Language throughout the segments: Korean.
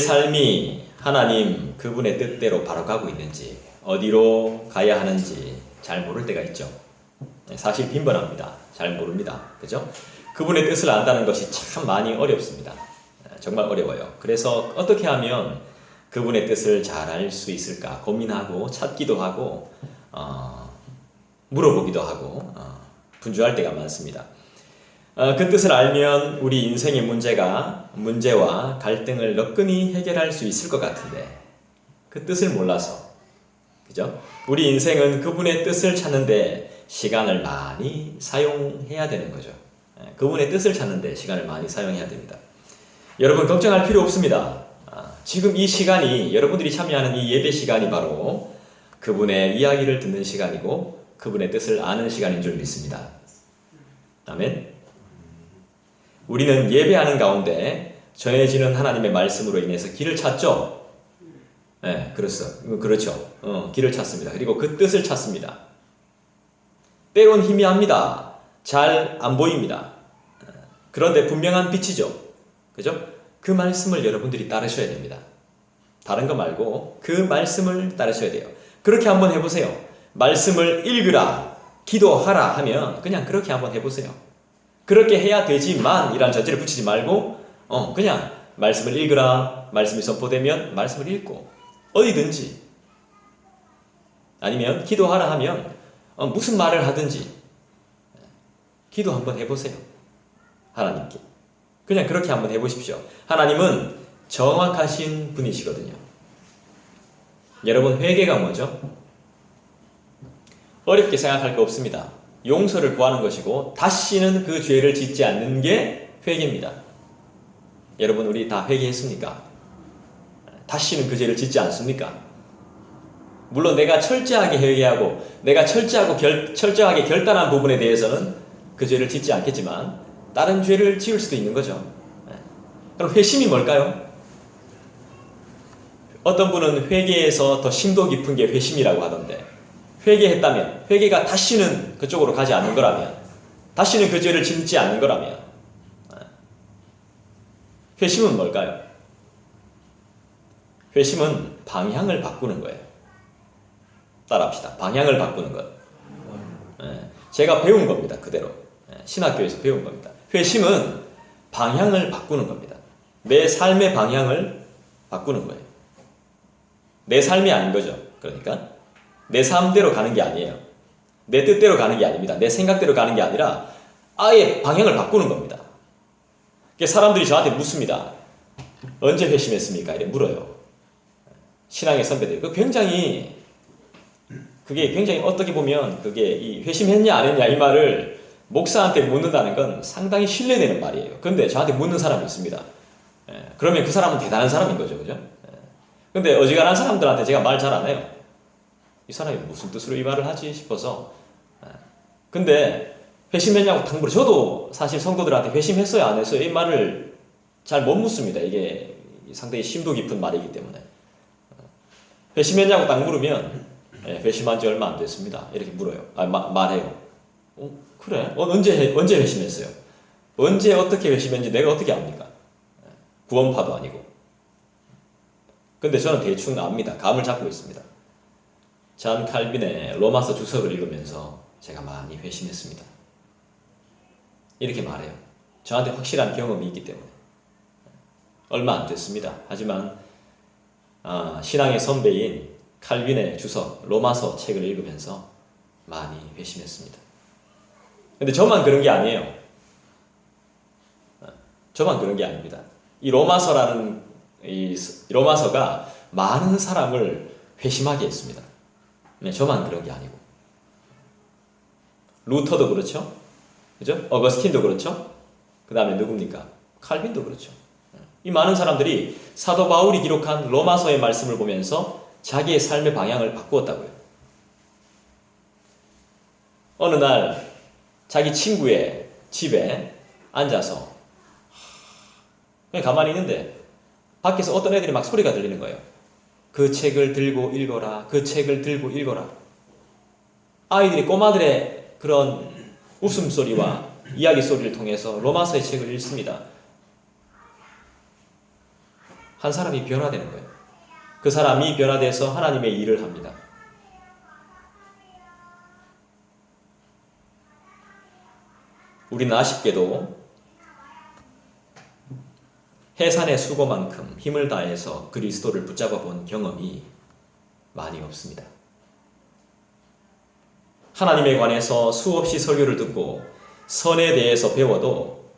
삶이 하나님 그분의 뜻대로 바로 가고 있는지, 어디로 가야 하는지 잘 모를 때가 있죠. 사실 빈번합니다. 잘 모릅니다. 그죠? 그분의 뜻을 안다는 것이 참 많이 어렵습니다. 정말 어려워요. 그래서 어떻게 하면 그분의 뜻을 잘 알 수 있을까 고민하고 찾기도 하고 물어보기도 하고 분주할 때가 많습니다. 그 뜻을 알면 우리 인생의 문제와 갈등을 너끈히 해결할 수 있을 것 같은데 그 뜻을 몰라서, 그죠? 우리 인생은 그분의 뜻을 찾는데 시간을 많이 사용해야 되는 거죠. 그분의 뜻을 찾는데 시간을 많이 사용해야 됩니다. 여러분 걱정할 필요 없습니다. 지금 이 시간이, 여러분들이 참여하는 이 예배 시간이 바로 그분의 이야기를 듣는 시간이고 그분의 뜻을 아는 시간인 줄 믿습니다. 아멘. 우리는 예배하는 가운데 전해지는 하나님의 말씀으로 인해서 길을 찾죠. 네, 그렇죠. 길을 찾습니다. 그리고 그 뜻을 찾습니다. 때론 희미합니다. 잘 안 보입니다. 그런데 분명한 빛이죠. 그죠? 그 말씀을 여러분들이 따르셔야 됩니다. 다른 거 말고 그 말씀을 따르셔야 돼요. 그렇게 한번 해보세요. 말씀을 읽으라, 기도하라 하면 그냥 그렇게 한번 해보세요. 그렇게 해야 되지만 이란 전제를 붙이지 말고 그냥 말씀을 읽으라, 말씀이 선포되면 말씀을 읽고 어디든지, 아니면 기도하라 하면 무슨 말을 하든지 기도 한번 해보세요. 하나님께 그냥 그렇게 한번 해보십시오. 하나님은 정확하신 분이시거든요. 여러분, 회개가 뭐죠? 어렵게 생각할 거 없습니다. 용서를 구하는 것이고 다시는 그 죄를 짓지 않는 게 회개입니다. 여러분, 우리 다 회개했습니까? 다시는 그 죄를 짓지 않습니까? 물론 내가 철저하게 회개하고 내가 철저하게 결단한 부분에 대해서는 그 죄를 짓지 않겠지만 다른 죄를 지을 수도 있는 거죠. 그럼 회심이 뭘까요? 어떤 분은 회개에서 더 심도 깊은 게 회심이라고 하던데, 회개했다면, 회개가 다시는 그쪽으로 가지 않는 거라면, 다시는 그 죄를 짓지 않는 거라면, 회심은 뭘까요? 회심은 방향을 바꾸는 거예요. 따라합시다. 방향을 바꾸는 것. 제가 배운 겁니다. 그대로. 신학교에서 배운 겁니다. 회심은 방향을 바꾸는 겁니다. 내 삶의 방향을 바꾸는 거예요. 내 삶이 아닌 거죠. 그러니까 내 삶대로 가는 게 아니에요. 내 뜻대로 가는 게 아닙니다. 내 생각대로 가는 게 아니라 아예 방향을 바꾸는 겁니다. 사람들이 저한테 묻습니다. 언제 회심했습니까? 이렇게 물어요. 신앙의 선배들. 그게 굉장히 어떻게 보면 그게 이 회심했냐 안 했냐 이 말을 목사한테 묻는다는 건 상당히 신뢰되는 말이에요. 그런데 저한테 묻는 사람이 있습니다. 그러면 그 사람은 대단한 사람인 거죠. 그죠? 근데 어지간한 사람들한테 제가 말 잘 안 해요. 이 사람이 무슨 뜻으로 이 말을 하지 싶어서. 근데 회심했냐고 탕 물어. 저도 사실 성도들한테 회심했어요 안 했어요 이 말을 잘 못 묻습니다. 이게 상당히 심도 깊은 말이기 때문에. 회심했냐고 딱 물으면 회심한 지 얼마 안 됐습니다. 이렇게 물어요. 말해요. 그래? 언제 회심했어요? 언제 어떻게 회심했는지 내가 어떻게 압니까? 구원파도 아니고. 근데 저는 대충 압니다. 감을 잡고 있습니다. 잔 칼빈의 로마서 주석을 읽으면서 제가 많이 회심했습니다. 이렇게 말해요. 저한테 확실한 경험이 있기 때문에. 얼마 안 됐습니다. 하지만 신앙의 선배인 칼빈의 주석, 로마서 책을 읽으면서 많이 회심했습니다. 근데 저만 그런 게 아니에요. 저만 그런 게 아닙니다. 이 로마서가 많은 사람을 회심하게 했습니다. 네, 저만 그런 게 아니고. 루터도 그렇죠. 그죠? 어거스틴도 그렇죠. 그 다음에 누굽니까? 칼빈도 그렇죠. 이 많은 사람들이 사도 바울이 기록한 로마서의 말씀을 보면서 자기의 삶의 방향을 바꾸었다고요. 어느 날 자기 친구의 집에 앉아서 그냥 가만히 있는데 밖에서 어떤 애들이 막 소리가 들리는 거예요. 그 책을 들고 읽어라. 그 책을 들고 읽어라. 아이들이, 꼬마들의 그런 웃음소리와 이야기 소리를 통해서 로마서의 책을 읽습니다. 한 사람이 변화되는 거예요. 그 사람이 변화돼서 하나님의 일을 합니다. 우리는 아쉽게도 해산의 수고만큼 힘을 다해서 그리스도를 붙잡아 본 경험이 많이 없습니다. 하나님에 관해서 수없이 설교를 듣고 선에 대해서 배워도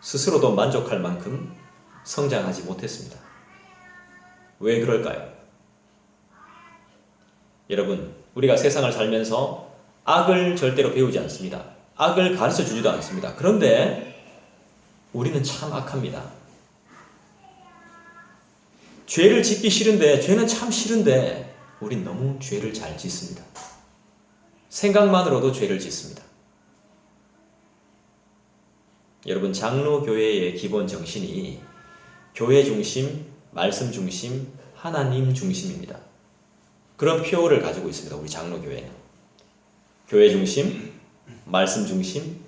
스스로도 만족할 만큼 성장하지 못했습니다. 왜 그럴까요? 여러분, 우리가 세상을 살면서 악을 절대로 배우지 않습니다. 악을 가르쳐 주지도 않습니다. 그런데 우리는 참 악합니다. 죄를 짓기 싫은데, 죄는 참 싫은데 우린 너무 죄를 잘 짓습니다. 생각만으로도 죄를 짓습니다. 여러분, 장로교회의 기본 정신이 교회 중심, 말씀 중심, 하나님 중심입니다. 그런 표어를 가지고 있습니다. 우리 장로교회는. 교회 중심, 말씀 중심,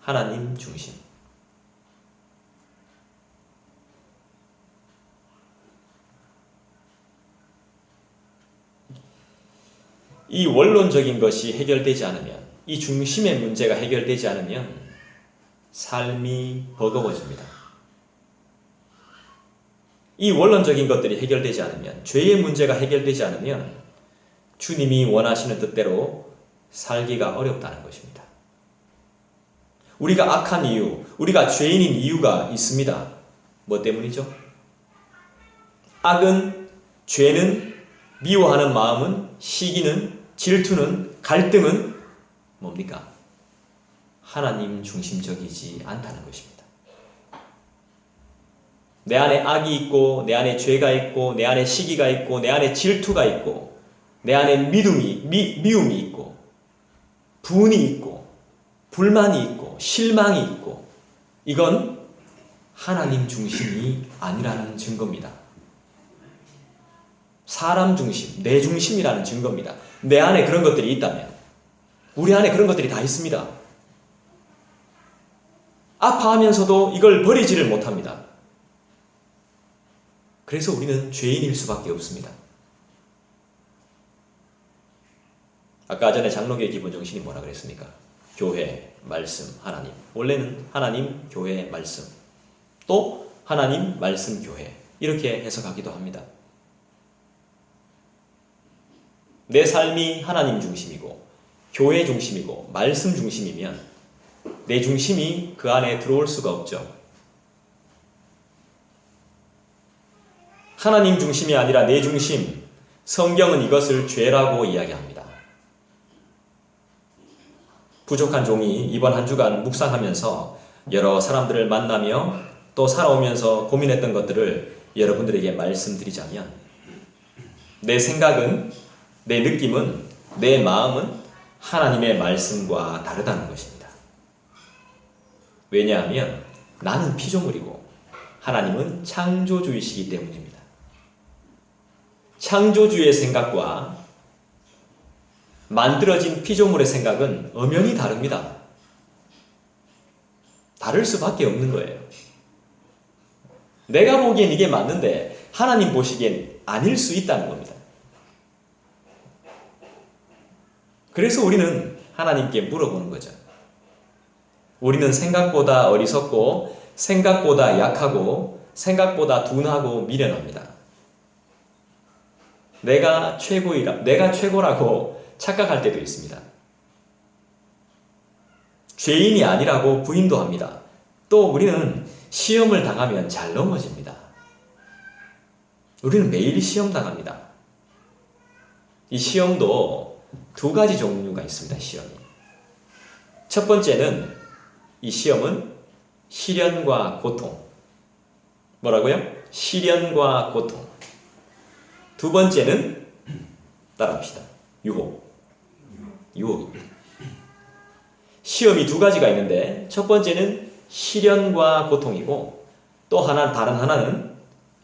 하나님 중심. 이 원론적인 것이 해결되지 않으면, 이 중심의 문제가 해결되지 않으면 삶이 버거워집니다. 이 원론적인 것들이 해결되지 않으면, 죄의 문제가 해결되지 않으면 주님이 원하시는 뜻대로 살기가 어렵다는 것입니다. 우리가 악한 이유, 우리가 죄인인 이유가 있습니다. 뭐 때문이죠? 악은, 죄는, 미워하는 마음은, 시기는, 질투는, 갈등은 뭡니까? 하나님 중심적이지 않다는 것입니다. 내 안에 악이 있고, 내 안에 죄가 있고, 내 안에 시기가 있고, 내 안에 질투가 있고, 내 안에 미움이 있고, 분이 있고, 불만이 있고, 실망이 있고, 이건 하나님 중심이 아니라는 증거입니다. 사람 중심, 내 중심이라는 증거입니다. 내 안에 그런 것들이 있다면, 우리 안에 그런 것들이 다 있습니다. 아파하면서도 이걸 버리지를 못합니다. 그래서 우리는 죄인일 수밖에 없습니다. 아까 전에 장로교의 기본 정신이 뭐라 그랬습니까? 교회, 말씀, 하나님. 원래는 하나님, 교회, 말씀. 또 하나님, 말씀, 교회. 이렇게 해석하기도 합니다. 내 삶이 하나님 중심이고, 교회 중심이고, 말씀 중심이면 내 중심이 그 안에 들어올 수가 없죠. 하나님 중심이 아니라 내 중심, 성경은 이것을 죄라고 이야기합니다. 부족한 종이 이번 한 주간 묵상하면서 여러 사람들을 만나며 또 살아오면서 고민했던 것들을 여러분들에게 말씀드리자면, 내 생각은, 내 느낌은, 내 마음은 하나님의 말씀과 다르다는 것입니다. 왜냐하면 나는 피조물이고 하나님은 창조주이시기 때문입니다. 창조주의 생각과 만들어진 피조물의 생각은 엄연히 다릅니다. 다를 수밖에 없는 거예요. 내가 보기엔 이게 맞는데 하나님 보시기엔 아닐 수 있다는 겁니다. 그래서 우리는 하나님께 물어보는 거죠. 우리는 생각보다 어리석고, 생각보다 약하고, 생각보다 둔하고 미련합니다. 내가 최고라고 착각할 때도 있습니다. 죄인이 아니라고 부인도 합니다. 또 우리는 시험을 당하면 잘 넘어집니다. 우리는 매일 시험 당합니다. 이 시험도 두 가지 종류가 있습니다. 시험이. 첫 번째는, 이 시험은 시련과 고통. 뭐라고요? 시련과 고통. 두 번째는 따라합시다. 유혹입니다. 시험이 두 가지가 있는데, 첫 번째는 시련과 고통이고, 또 다른 하나는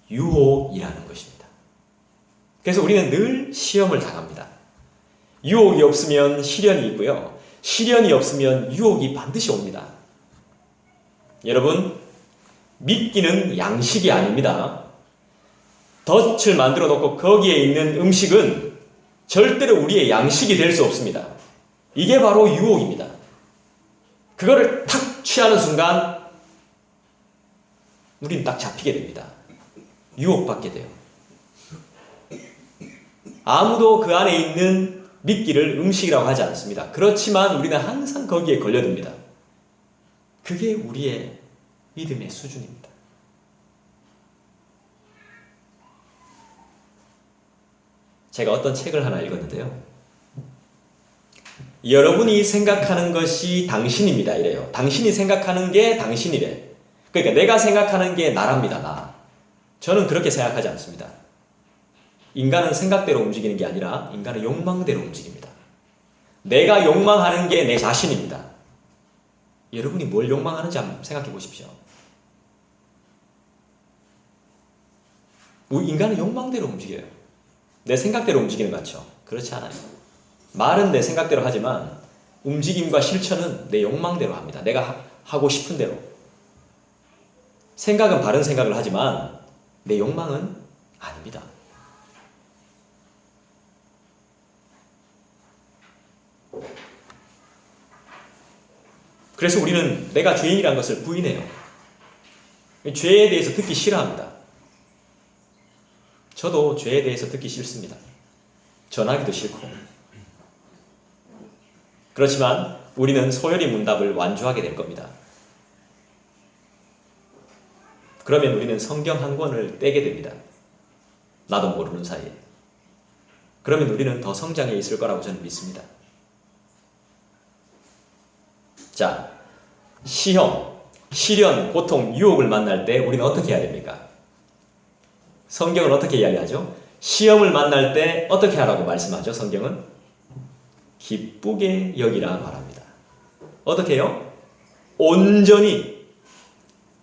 유혹이라는 것입니다. 그래서 우리는 늘 시험을 당합니다. 유혹이 없으면 시련이 있고요. 시련이 없으면 유혹이 반드시 옵니다. 여러분, 믿기는 양식이 아닙니다. 덫을 만들어 놓고 거기에 있는 음식은 절대로 우리의 양식이 될 수 없습니다. 이게 바로 유혹입니다. 그거를 탁 취하는 순간 우리는 딱 잡히게 됩니다. 유혹받게 돼요. 아무도 그 안에 있는 미끼를 음식이라고 하지 않습니다. 그렇지만 우리는 항상 거기에 걸려듭니다. 그게 우리의 믿음의 수준입니다. 제가 어떤 책을 하나 읽었는데요. 여러분이 생각하는 것이 당신입니다. 이래요. 당신이 생각하는 게 당신이래. 그러니까 내가 생각하는 게 나랍니다. 나. 저는 그렇게 생각하지 않습니다. 인간은 생각대로 움직이는 게 아니라 인간은 욕망대로 움직입니다. 내가 욕망하는 게 내 자신입니다. 여러분이 뭘 욕망하는지 한번 생각해 보십시오. 인간은 욕망대로 움직여요. 내 생각대로 움직이는 것 같죠? 그렇지 않아요. 말은 내 생각대로 하지만 움직임과 실천은 내 욕망대로 합니다. 내가 하고 싶은 대로. 생각은 바른 생각을 하지만 내 욕망은 아닙니다. 그래서 우리는 내가 죄인이라는 것을 부인해요. 죄에 대해서 듣기 싫어합니다. 저도 죄에 대해서 듣기 싫습니다. 전하기도 싫고. 그렇지만 우리는 소열이 문답을 완주하게 될 겁니다. 그러면 우리는 성경 한 권을 떼게 됩니다. 나도 모르는 사이에. 그러면 우리는 더 성장해 있을 거라고 저는 믿습니다. 자, 시험, 시련, 고통, 유혹을 만날 때 우리는 어떻게 해야 됩니까? 성경은 어떻게 이야기하죠? 시험을 만날 때 어떻게 하라고 말씀하죠? 성경은 기쁘게 여기라 말합니다. 어떻게 해요? 온전히.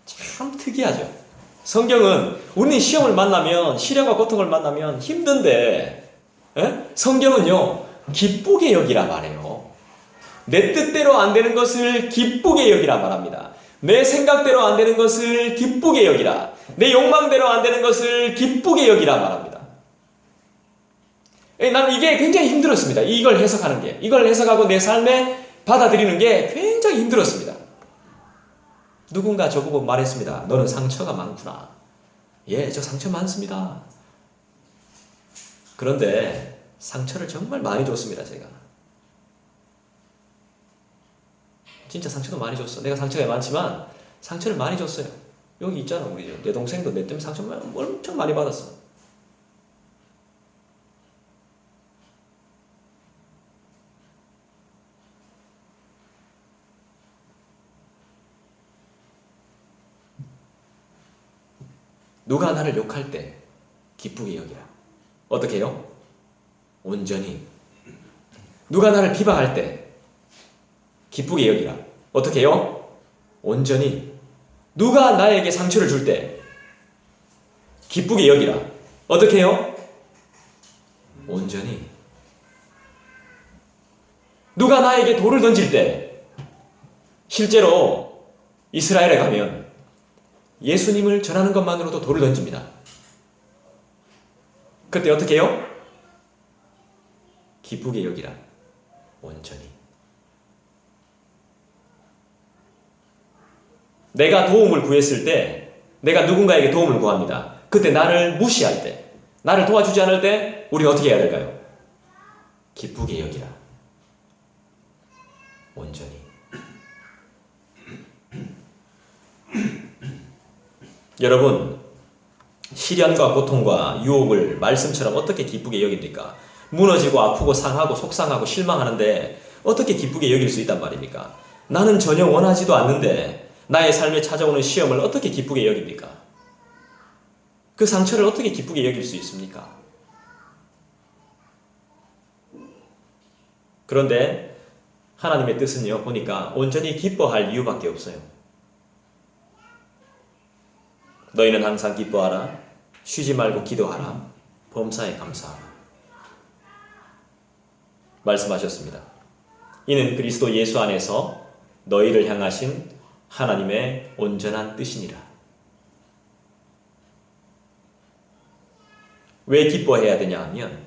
참 특이하죠. 성경은 우리는 시험을 만나면, 시련과 고통을 만나면 힘든데 성경은요 기쁘게 여기라 말해요. 내 뜻대로 안 되는 것을 기쁘게 여기라 말합니다. 내 생각대로 안 되는 것을 기쁘게 여기라. 내 욕망대로 안 되는 것을 기쁘게 여기라 말합니다. 나는 이게 굉장히 힘들었습니다. 이걸 해석하는 게. 이걸 해석하고 내 삶에 받아들이는 게 굉장히 힘들었습니다. 누군가 저보고 말했습니다. 너는 상처가 많구나. 예, 저 상처 많습니다. 그런데 상처를 정말 많이 줬습니다, 제가. 진짜 상처도 많이 줬어. 내가 상처가 많지만 상처를 많이 줬어요. 여기 있잖아, 우리 내 동생도 내 때문에 상처 엄청 많이 받았어. 누가 나를 욕할 때 기쁘게 여기라. 어떻게 해요? 온전히. 누가 나를 비방할 때 기쁘게 여기라. 어떻게 해요? 온전히. 누가 나에게 상처를 줄 때 기쁘게 여기라. 어떻게 해요? 온전히. 누가 나에게 돌을 던질 때, 실제로 이스라엘에 가면 예수님을 전하는 것만으로도 돌을 던집니다. 그때 어떻게 해요? 기쁘게 여기라. 온전히. 내가 도움을 구했을 때, 내가 누군가에게 도움을 구합니다. 그때 나를 무시할 때, 나를 도와주지 않을 때 우리는 어떻게 해야 될까요? 기쁘게 여기라. 온전히. 여러분, 시련과 고통과 유혹을 말씀처럼 어떻게 기쁘게 여깁니까? 무너지고 아프고 상하고 속상하고 실망하는데 어떻게 기쁘게 여길 수 있단 말입니까? 나는 전혀 원하지도 않는데 나의 삶에 찾아오는 시험을 어떻게 기쁘게 여깁니까? 그 상처를 어떻게 기쁘게 여길 수 있습니까? 그런데 하나님의 뜻은요, 보니까 온전히 기뻐할 이유밖에 없어요. 너희는 항상 기뻐하라. 쉬지 말고 기도하라. 범사에 감사하라. 말씀하셨습니다. 이는 그리스도 예수 안에서 너희를 향하신 하나님의 온전한 뜻이니라. 왜 기뻐해야 되냐 하면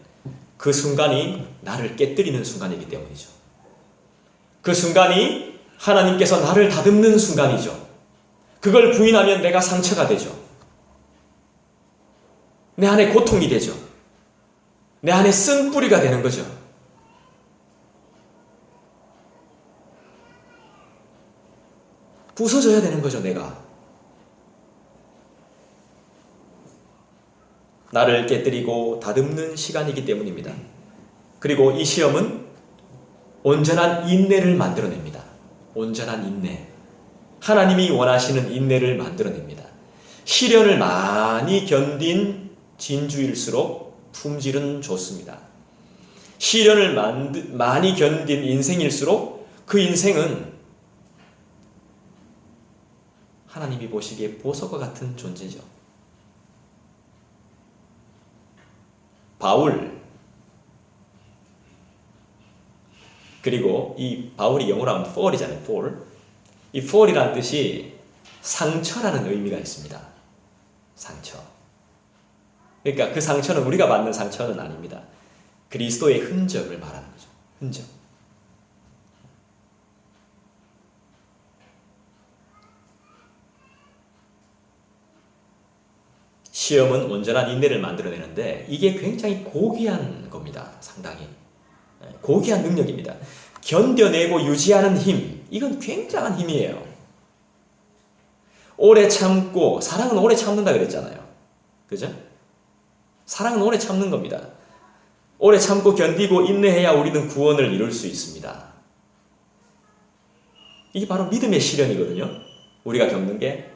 그 순간이 나를 깨뜨리는 순간이기 때문이죠. 그 순간이 하나님께서 나를 다듬는 순간이죠. 그걸 부인하면 내가 상처가 되죠. 내 안에 고통이 되죠. 내 안에 쓴뿌리가 되는 거죠. 부서져야 되는 거죠, 내가. 나를 깨뜨리고 다듬는 시간이기 때문입니다. 그리고 이 시험은 온전한 인내를 만들어냅니다. 온전한 인내. 하나님이 원하시는 인내를 만들어냅니다. 시련을 많이 견딘 진주일수록 품질은 좋습니다. 시련을 많이 견딘 인생일수록 그 인생은 하나님이 보시기에 보석과 같은 존재죠. 바울, 그리고 이 바울이 영어로 하면 fall이잖아요. fall. 이 fall이라는 뜻이 상처라는 의미가 있습니다. 상처. 그러니까 그 상처는 우리가 받는 상처는 아닙니다. 그리스도의 흔적을 말하는 거죠. 흔적. 시험은 온전한 인내를 만들어내는데 이게 굉장히 고귀한 겁니다. 상당히. 고귀한 능력입니다. 견뎌내고 유지하는 힘, 이건 굉장한 힘이에요. 오래 참고, 사랑은 오래 참는다 그랬잖아요. 그죠? 사랑은 오래 참는 겁니다. 오래 참고 견디고 인내해야 우리는 구원을 이룰 수 있습니다. 이게 바로 믿음의 시련이거든요. 우리가 겪는 게.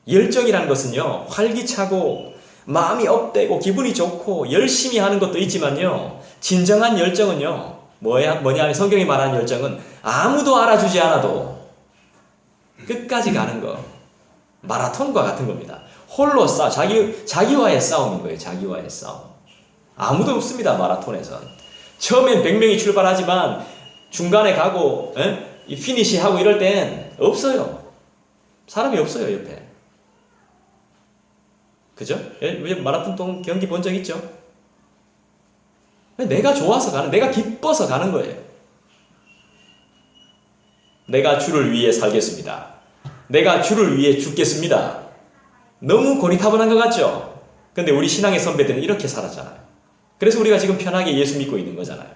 열정이라는 것은요, 활기차고 마음이 업되고 기분이 좋고 열심히 하는 것도 있지만요, 진정한 열정은요, 뭐냐 성경이 말하는 열정은 아무도 알아주지 않아도 끝까지 가는 거. 마라톤과 같은 겁니다. 홀로 자기와의 싸움인 거예요. 자기와의 싸움. 아무도 없습니다. 마라톤에선. 처음엔 100명이 출발하지만 중간에 가고 이 피니시하고 이럴 땐 없어요. 사람이 없어요. 옆에. 그죠? 마라톤 경기 본 적 있죠? 내가 좋아서 가는, 내가 기뻐서 가는 거예요. 내가 주를 위해 살겠습니다. 내가 주를 위해 죽겠습니다. 너무 고리타분한 것 같죠? 근데 우리 신앙의 선배들은 이렇게 살았잖아요. 그래서 우리가 지금 편하게 예수 믿고 있는 거잖아요.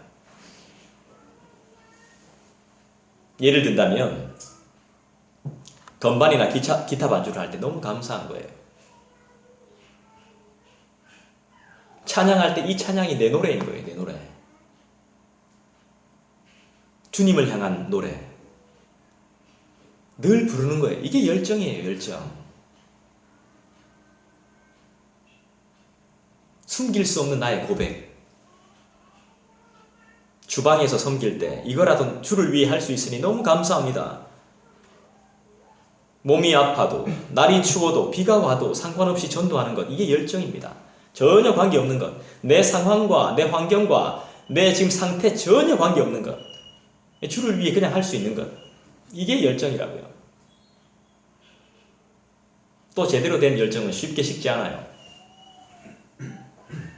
예를 든다면 건반이나 기타 반주를 할 때 너무 감사한 거예요. 찬양할 때 이 찬양이 내 노래인 거예요. 내 노래. 주님을 향한 노래. 늘 부르는 거예요. 이게 열정이에요. 열정. 숨길 수 없는 나의 고백. 주방에서 섬길 때 이거라도 주를 위해 할 수 있으니 너무 감사합니다. 몸이 아파도 날이 추워도 비가 와도 상관없이 전도하는 것. 이게 열정입니다. 전혀 관계없는 것. 내 상황과 내 환경과 내 지금 상태 전혀 관계없는 것. 주를 위해 그냥 할 수 있는 것. 이게 열정이라고요. 또 제대로 된 열정은 쉽게 식지 않아요.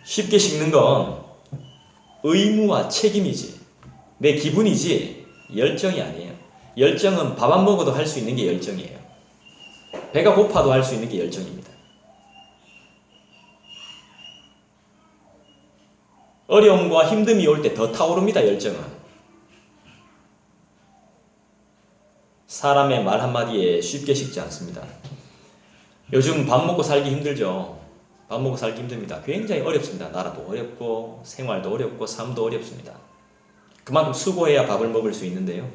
쉽게 식는 건 의무와 책임이지, 내 기분이지 열정이 아니에요. 열정은 밥 안 먹어도 할 수 있는 게 열정이에요. 배가 고파도 할 수 있는 게 열정입니다. 어려움과 힘듦이 올 때 더 타오릅니다. 열정은. 사람의 말 한마디에 쉽게 식지 않습니다. 요즘 밥 먹고 살기 힘들죠. 밥 먹고 살기 힘듭니다. 굉장히 어렵습니다. 나라도 어렵고 생활도 어렵고 삶도 어렵습니다. 그만큼 수고해야 밥을 먹을 수 있는데요.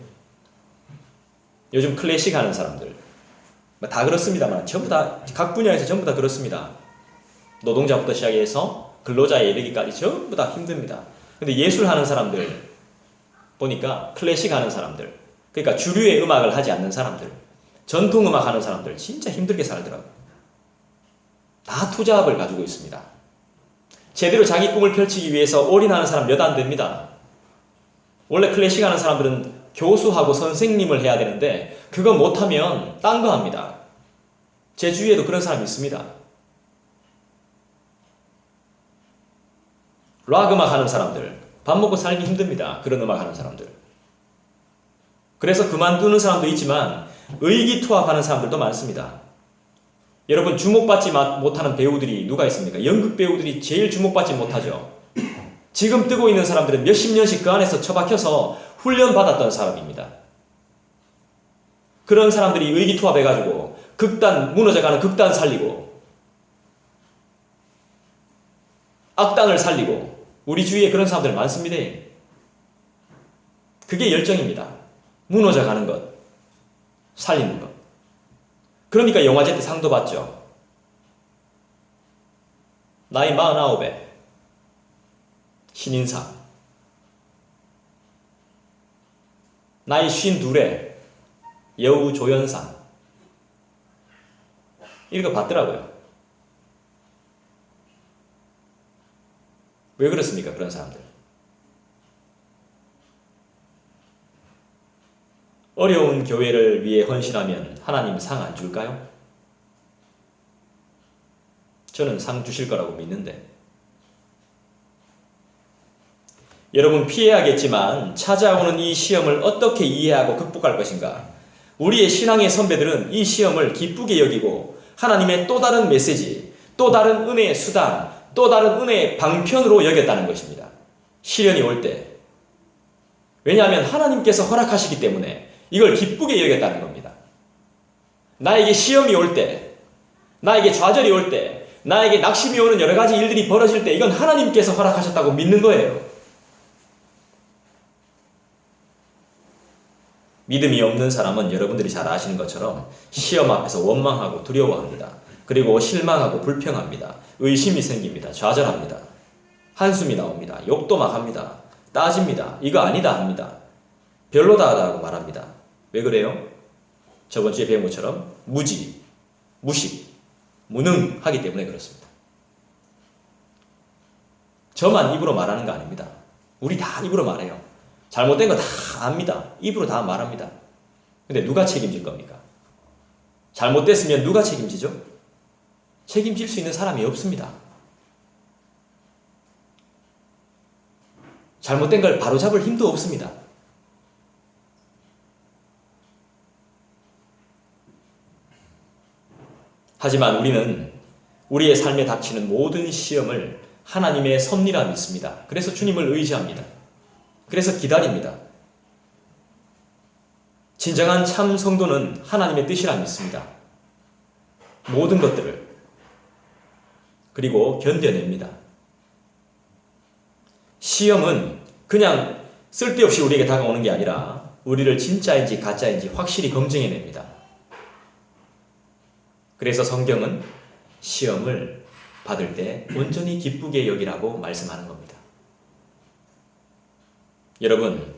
요즘 클래식 하는 사람들 다 그렇습니다만 전부 다 각 분야에서 전부 다 그렇습니다. 노동자부터 시작해서 근로자에 이르기까지 전부 다 힘듭니다. 근데 예술 하는 사람들 보니까 클래식 하는 사람들, 그러니까 주류의 음악을 하지 않는 사람들, 전통 음악 하는 사람들 진짜 힘들게 살더라고요. 다 투잡을 가지고 있습니다. 제대로 자기 꿈을 펼치기 위해서 올인하는 사람 몇 안 됩니다. 원래 클래식 하는 사람들은 교수하고 선생님을 해야 되는데 그거 못하면 딴 거 합니다. 제 주위에도 그런 사람이 있습니다. 락 음악 하는 사람들, 밥 먹고 살기 힘듭니다. 그런 음악 하는 사람들. 그래서 그만두는 사람도 있지만 의기투합하는 사람들도 많습니다. 여러분, 주목받지 못하는 배우들이 누가 있습니까? 연극 배우들이 제일 주목받지 못하죠. 지금 뜨고 있는 사람들은 몇십 년씩 그 안에서 처박혀서 훈련받았던 사람입니다. 그런 사람들이 의기투합해가지고 무너져가는 극단 살리고 악당을 살리고 우리 주위에 그런 사람들 많습니다. 그게 열정입니다. 무너져가는 것, 살리는 것. 그러니까 영화제 때 상도 받죠. 나이 49에 신인상, 나이 52에 여우 조연상, 이런 거 받더라고요. 왜 그렇습니까? 그런 사람들. 어려운 교회를 위해 헌신하면 하나님 상 안 줄까요? 저는 상 주실 거라고 믿는데. 여러분, 피해야겠지만 찾아오는 이 시험을 어떻게 이해하고 극복할 것인가? 우리의 신앙의 선배들은 이 시험을 기쁘게 여기고 하나님의 또 다른 메시지, 또 다른 은혜의 수단, 또 다른 은혜의 방편으로 여겼다는 것입니다. 시련이 올 때. 왜냐하면 하나님께서 허락하시기 때문에 이걸 기쁘게 여겼다는 겁니다. 나에게 시험이 올 때, 나에게 좌절이 올 때, 나에게 낙심이 오는 여러 가지 일들이 벌어질 때 이건 하나님께서 허락하셨다고 믿는 거예요. 믿음이 없는 사람은 여러분들이 잘 아시는 것처럼 시험 앞에서 원망하고 두려워합니다. 그리고 실망하고 불평합니다. 의심이 생깁니다. 좌절합니다. 한숨이 나옵니다. 욕도 막 합니다. 따집니다. 이거 아니다 합니다. 별로다라고 말합니다. 왜 그래요? 저번 주에 배운 것처럼 무지, 무식, 무능하기 때문에 그렇습니다. 저만 입으로 말하는 거 아닙니다. 우리 다 입으로 말해요. 잘못된 거 다 압니다. 입으로 다 말합니다. 근데 누가 책임질 겁니까? 잘못됐으면 누가 책임지죠? 책임질 수 있는 사람이 없습니다. 잘못된 걸 바로잡을 힘도 없습니다. 하지만 우리는 우리의 삶에 닥치는 모든 시험을 하나님의 섭리라 믿습니다. 그래서 주님을 의지합니다. 그래서 기다립니다. 진정한 참 성도는 하나님의 뜻이라 믿습니다. 모든 것들을. 그리고 견뎌냅니다. 시험은 그냥 쓸데없이 우리에게 다가오는 게 아니라 우리를 진짜인지 가짜인지 확실히 검증해냅니다. 그래서 성경은 시험을 받을 때 온전히 기쁘게 여기라고 말씀하는 겁니다. 여러분,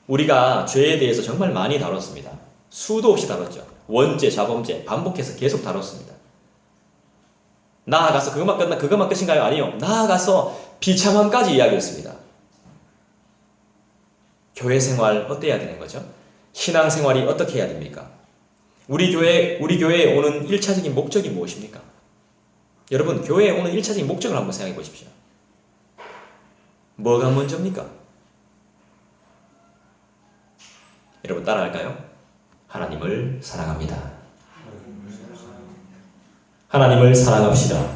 우리가 죄에 대해서 정말 많이 다뤘습니다. 수도 없이 다뤘죠. 원죄, 자범죄 반복해서 계속 다뤘습니다. 나아가서 그것만 끝인가요? 아니요. 나아가서 비참함까지 이야기했습니다. 교회 생활 어때야 되는 거죠? 신앙 생활이 어떻게 해야 됩니까? 우리 교회에 오는 1차적인 목적이 무엇입니까? 여러분, 교회에 오는 1차적인 목적을 한번 생각해 보십시오. 뭐가 먼저입니까? 여러분 따라할까요? 하나님을 사랑합니다. 하나님을 사랑합시다.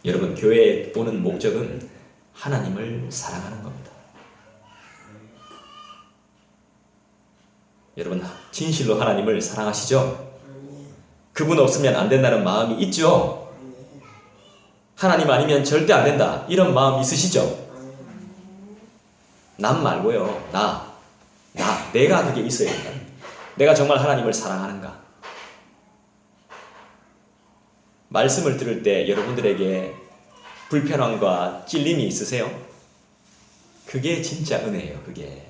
여러분, 교회에 오는 목적은 하나님을 사랑하는 겁니다. 여러분, 진실로 하나님을 사랑하시죠? 그분 없으면 안 된다는 마음이 있죠? 하나님 아니면 절대 안 된다, 이런 마음 있으시죠? 남 말고요. 내가 그게 있어야 된다. 내가 정말 하나님을 사랑하는가? 말씀을 들을 때 여러분들에게 불편함과 찔림이 있으세요? 그게 진짜 은혜예요. 그게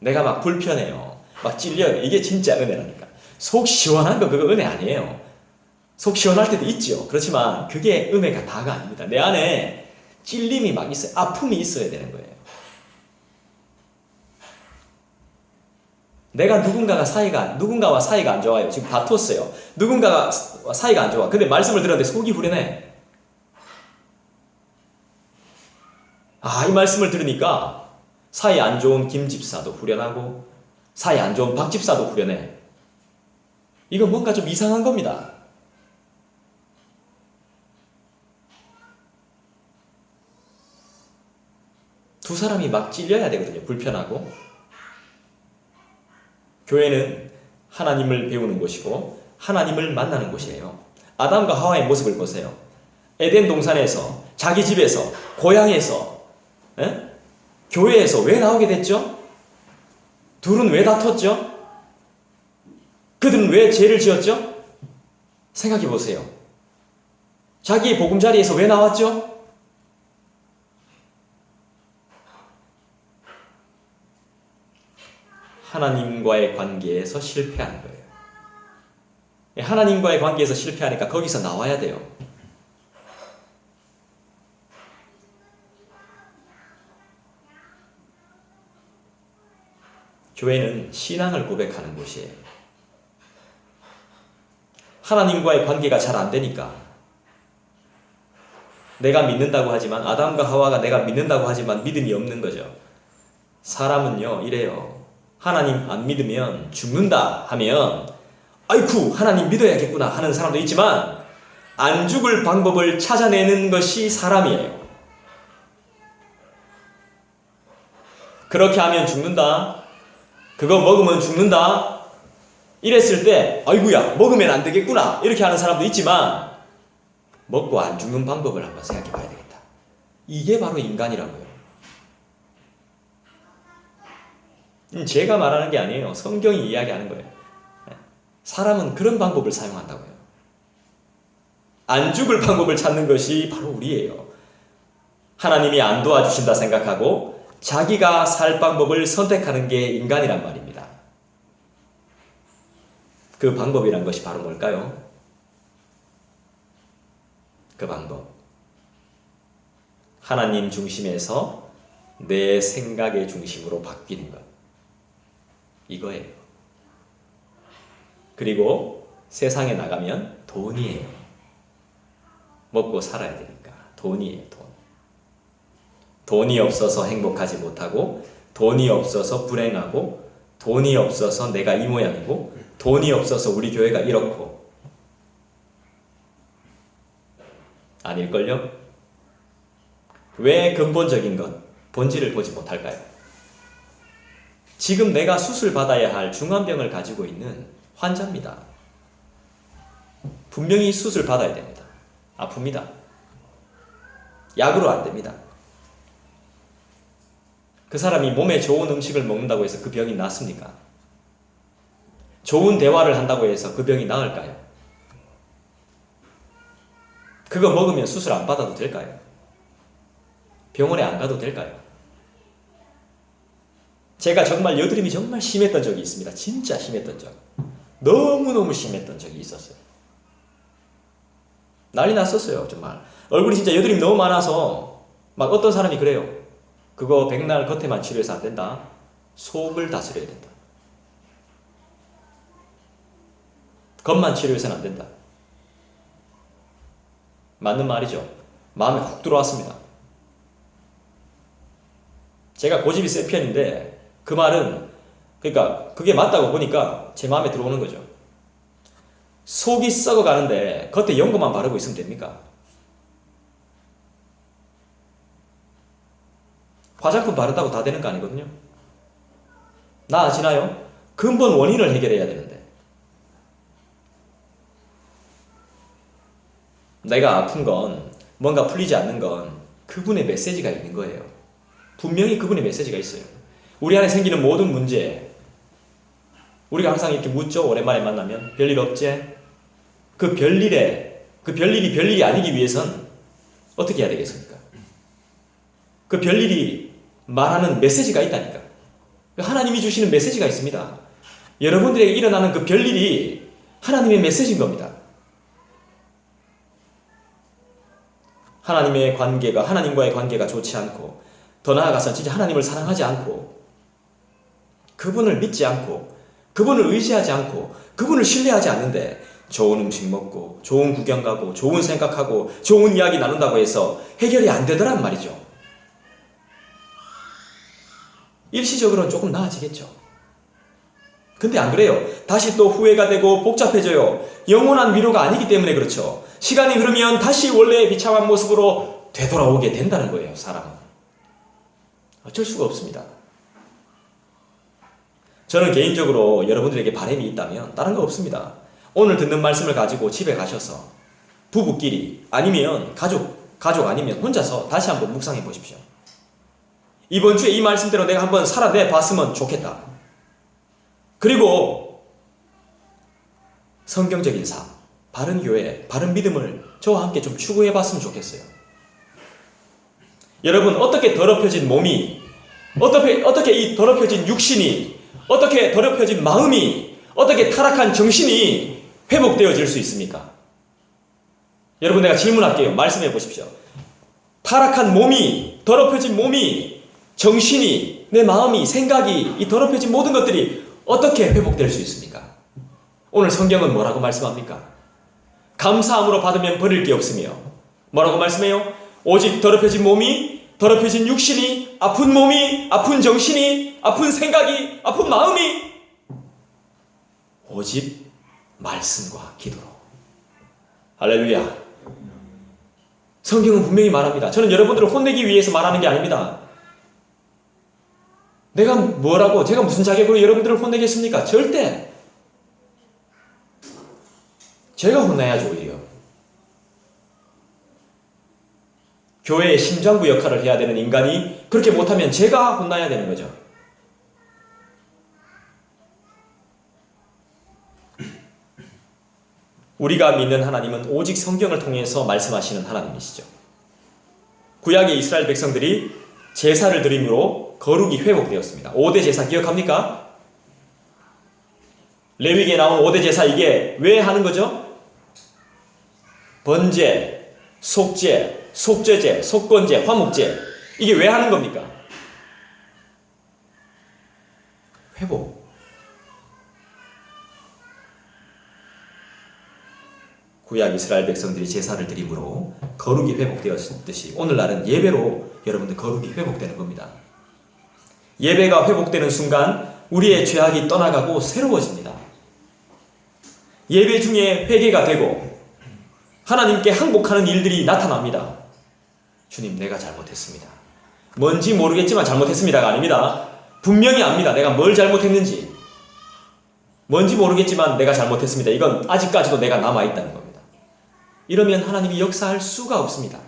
내가 막 불편해요, 막 찔려요. 이게 진짜 은혜라니까. 속 시원한 거 그거 은혜 아니에요. 속 시원할 때도 있죠. 그렇지만 그게 은혜가 다가 아닙니다. 내 안에 찔림이 막 있어요. 아픔이 있어야 되는 거예요. 내가 누군가와 사이가 안 좋아요. 지금 다퉜어요. 누군가가 사이가 안 좋아. 근데 말씀을 들었는데 속이 후련해. 이 말씀을 들으니까 사이 안 좋은 김 집사도 후련하고 사이 안 좋은 박 집사도 후련해. 이거 뭔가 좀 이상한 겁니다. 두 사람이 막 찔려야 되거든요. 불편하고. 교회는 하나님을 배우는 곳이고 하나님을 만나는 곳이에요. 아담과 하와의 모습을 보세요. 에덴 동산에서, 자기 집에서, 고향에서, 교회에서 왜 나오게 됐죠? 둘은 왜 다퉜죠? 그들은 왜 죄를 지었죠? 생각해 보세요. 자기의 보금자리에서 왜 나왔죠? 하나님과의 관계에서 실패하는 거예요. 하나님과의 관계에서 실패하니까 거기서 나와야 돼요. 교회는 신앙을 고백하는 곳이에요. 하나님과의 관계가 잘 안 되니까 내가 믿는다고 하지만 아담과 하와가 내가 믿는다고 하지만 믿음이 없는 거죠. 사람은요 이래요. 하나님 안 믿으면 죽는다 하면 아이쿠 하나님 믿어야겠구나 하는 사람도 있지만 안 죽을 방법을 찾아내는 것이 사람이에요. 그렇게 하면 죽는다. 그거 먹으면 죽는다. 이랬을 때 아이고야 먹으면 안 되겠구나 이렇게 하는 사람도 있지만 먹고 안 죽는 방법을 한번 생각해 봐야 되겠다. 이게 바로 인간이라고요. 제가 말하는 게 아니에요. 성경이 이야기하는 거예요. 사람은 그런 방법을 사용한다고요. 안 죽을 방법을 찾는 것이 바로 우리예요. 하나님이 안 도와주신다 생각하고 자기가 살 방법을 선택하는 게 인간이란 말입니다. 그 방법이란 것이 바로 뭘까요? 그 방법. 하나님 중심에서 내 생각의 중심으로 바뀌는 것. 이거예요. 그리고 세상에 나가면 돈이에요. 먹고 살아야 되니까 돈이에요. 돈. 돈이 없어서 행복하지 못하고 돈이 없어서 불행하고 돈이 없어서 내가 이 모양이고 돈이 없어서 우리 교회가 이렇고 아닐걸요? 왜 근본적인 것, 본질을 보지 못할까요? 지금 내가 수술 받아야 할 중환병을 가지고 있는 환자입니다. 분명히 수술 받아야 됩니다. 아픕니다. 약으로 안 됩니다. 그 사람이 몸에 좋은 음식을 먹는다고 해서 그 병이 낫습니까? 좋은 대화를 한다고 해서 그 병이 나을까요? 그거 먹으면 수술 안 받아도 될까요? 병원에 안 가도 될까요? 제가 정말 여드름이 정말 심했던 적이 있습니다. 진짜 심했던 적. 너무너무 심했던 적이 있었어요. 난리 났었어요. 정말. 얼굴이 진짜 여드름이 너무 많아서 막 어떤 사람이 그래요. 그거 백날 겉에만 치료해서 안 된다. 속을 다스려야 된다. 겉만 치료해서는 안 된다. 맞는 말이죠. 마음에 훅 들어왔습니다. 제가 고집이 센 편인데 그 말은 그러니까 그게 맞다고 보니까 제 마음에 들어오는 거죠. 속이 썩어가는데 겉에 연고만 바르고 있으면 됩니까? 화장품 바른다고 다 되는 거 아니거든요. 나아지나요? 근본 원인을 해결해야 되는데 내가 아픈 건 뭔가 풀리지 않는 건 그분의 메시지가 있는 거예요. 분명히 그분의 메시지가 있어요. 우리 안에 생기는 모든 문제 우리가 항상 이렇게 묻죠. 오랜만에 만나면 별일 없지? 그 별일이 별일이 아니기 위해선 어떻게 해야 되겠습니까? 그 별일이 말하는 메시지가 있다니까. 하나님이 주시는 메시지가 있습니다. 여러분들에게 일어나는 그 별일이 하나님의 메시지인 겁니다. 하나님과의 관계가 좋지 않고 더 나아가서 진짜 하나님을 사랑하지 않고 그분을 믿지 않고 그분을 의지하지 않고 그분을 신뢰하지 않는데 좋은 음식 먹고 좋은 구경 가고 좋은 생각하고 좋은 이야기 나눈다고 해서 해결이 안 되더란 말이죠. 일시적으로는 조금 나아지겠죠. 근데 안 그래요. 다시 또 후회가 되고 복잡해져요. 영원한 위로가 아니기 때문에 그렇죠. 시간이 흐르면 다시 원래의 비참한 모습으로 되돌아오게 된다는 거예요, 사람은. 어쩔 수가 없습니다. 저는 개인적으로 여러분들에게 바람이 있다면 다른 거 없습니다. 오늘 듣는 말씀을 가지고 집에 가셔서 부부끼리 아니면 가족 아니면 혼자서 다시 한번 묵상해 보십시오. 이번 주에 이 말씀대로 내가 한번 살아내 봤으면 좋겠다. 그리고 성경적인 삶, 바른 교회, 바른 믿음을 저와 함께 좀 추구해 봤으면 좋겠어요. 여러분, 어떻게 더럽혀진 몸이, 어떻게 이 더럽혀진 육신이, 어떻게 더럽혀진 마음이, 어떻게 타락한 정신이 회복되어질 수 있습니까? 여러분, 내가 질문할게요. 말씀해 보십시오. 타락한 몸이, 더럽혀진 몸이, 정신이, 내 마음이, 생각이, 이 더럽혀진 모든 것들이 어떻게 회복될 수 있습니까? 오늘 성경은 뭐라고 말씀합니까? 감사함으로 받으면 버릴 게 없으며 뭐라고 말씀해요? 오직 더럽혀진 몸이, 더럽혀진 육신이, 아픈 몸이, 아픈 정신이, 아픈 생각이, 아픈 마음이 오직 말씀과 기도로. 할렐루야. 성경은 분명히 말합니다. 저는 여러분들을 혼내기 위해서 말하는 게 아닙니다. 제가 무슨 자격으로 여러분들을 혼내겠습니까? 절대. 제가 혼나야죠, 오히려. 교회의 심장부 역할을 해야 되는 인간이 그렇게 못하면 제가 혼나야 되는 거죠. 우리가 믿는 하나님은 오직 성경을 통해서 말씀하시는 하나님이시죠. 구약의 이스라엘 백성들이 제사를 드림으로 거룩이 회복되었습니다. 5대 제사 기억합니까? 레위기에 나온 5대 제사, 이게 왜 하는 거죠? 번제, 속죄, 속죄제, 속건제, 화목제, 이게 왜 하는 겁니까? 회복. 구약 이스라엘 백성들이 제사를 드림으로 거룩이 회복되었듯이 오늘날은 예배로 여러분들 거룩이 회복되는 겁니다. 예배가 회복되는 순간 우리의 죄악이 떠나가고 새로워집니다. 예배 중에 회개가 되고 하나님께 항복하는 일들이 나타납니다. 주님, 내가 잘못했습니다. 뭔지 모르겠지만 잘못했습니다가 아닙니다. 분명히 압니다. 내가 뭘 잘못했는지. 뭔지 모르겠지만 내가 잘못했습니다. 이건 아직까지도 내가 남아있다는 겁니다. 이러면 하나님이 역사할 수가 없습니다.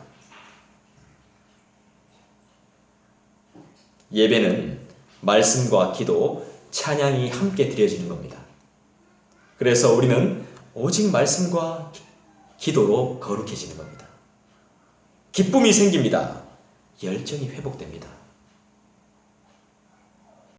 예배는 말씀과 기도, 찬양이 함께 드려지는 겁니다. 그래서 우리는 오직 말씀과 기도로 거룩해지는 겁니다. 기쁨이 생깁니다. 열정이 회복됩니다.